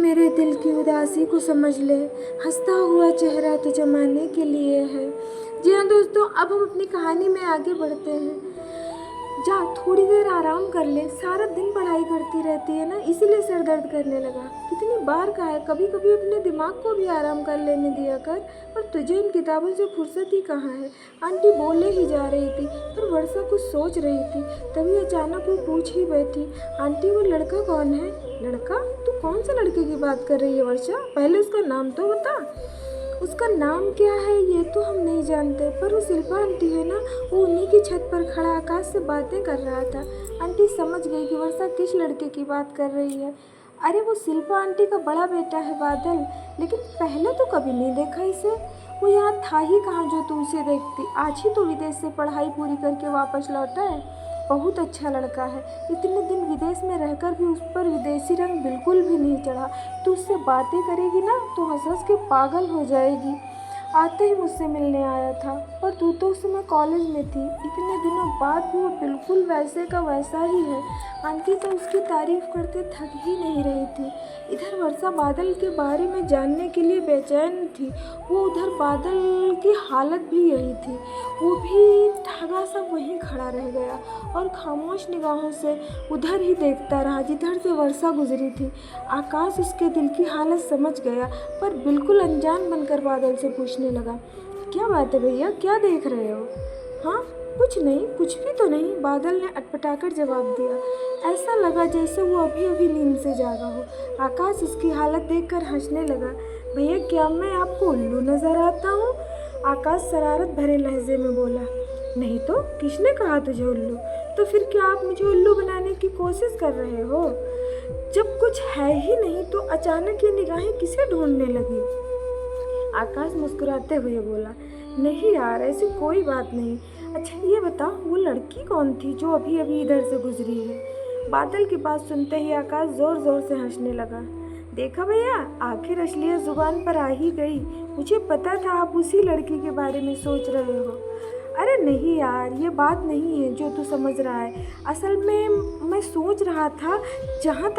मेरे दिल की उदासी को समझ ले, हंसता हुआ चेहरा तो जमाने के लिए है। जी हाँ दोस्तों, अब हम अपनी कहानी में आगे बढ़ते हैं। जा थोड़ी देर आराम कर ले, सारा दिन पढ़ाई करती रहती है ना, इसीलिए सर दर्द करने लगा। कितनी बार कहा है, कभी कभी अपने दिमाग को भी आराम कर लेने दिया कर, पर तुझे इन किताबों से फुर्सत ही कहाँ है। आंटी बोले ही जा रही थी, पर वर्षा कुछ सोच रही थी। तभी अचानक वो पूछ ही बैठी, आंटी वो लड़का कौन है? लड़का? तू कौन से लड़के की बात कर रही है वर्षा? पहले उसका नाम तो बता। उसका नाम क्या है ये तो हम नहीं जानते, पर वो शिल्पा आंटी है ना, वो उन्हीं की छत पर खड़ा आकाश से बातें कर रहा था। आंटी समझ गई कि वर्षा किस लड़के की बात कर रही है। अरे वो शिल्पा आंटी का बड़ा बेटा है बादल, लेकिन पहले तो कभी नहीं देखा इसे। वो यहाँ था ही कहाँ जो तू उसे देखती। आज ही तो विदेश से पढ़ाई पूरी करके वापस लौटा है। बहुत अच्छा लड़का है, इतने दिन विदेश में रहकर भी उस पर विदेशी रंग बिल्कुल भी नहीं चढ़ा। तू उससे बातें करेगी ना तो हंस हंस के पागल हो जाएगी। आते ही मुझसे मिलने आया था, पर तू तो उस समय कॉलेज में थी। इतने दिनों बाद भी वो बिल्कुल वैसे का वैसा ही है। आंटी तो उसकी तारीफ करते थक ही नहीं रही थी। इधर वर्षा बादल के बारे में जानने के लिए बेचैन थी, वो उधर बादल की हालत भी यही थी। वो भी ठगा सा वहीं खड़ा रह गया और खामोश निगाहों से उधर ही देखता रहा जिधर से वर्षा गुजरी थी। आकाश उसके दिल की हालत समझ गया, पर बिल्कुल अनजान बनकर बादल से पूछने लगा, क्या बात है भैया, क्या देख रहे हो? हाँ कुछ नहीं, कुछ भी तो नहीं, बादल ने अटपटाकर जवाब दिया। ऐसा लगा जैसे वो अभी अभी नींद से जागा हो। आकाश उसकी हालत देखकर हंसने लगा। भैया क्या मैं आपको उल्लू नजर आता हूँ? आकाश शरारत भरे लहजे में बोला। नहीं तो, किसने कहा तुझे उल्लू? तो फिर क्या आप मुझे उल्लू बनाने की कोशिश कर रहे हो? जब कुछ है ही नहीं तो अचानक ये निगाहें किसे ढूंढने लगी? आकाश मुस्कुराते हुए बोला, नहीं यार ऐसी कोई बात नहीं। अच्छा ये बता, वो लड़की कौन थी जो अभी अभी इधर से गुजरी है? बादल की बात सुनते ही आकाश जोर जोर से हंसने लगा। देखा भैया, आखिर असलियत जुबान पर आ ही गई। मुझे पता था आप उसी लड़की के बारे में सोच रहे हो। अरे नहीं यार, ये बात नहीं है जो तू समझ रहा है। असल में मैं सोच रहा था, जहाँ तक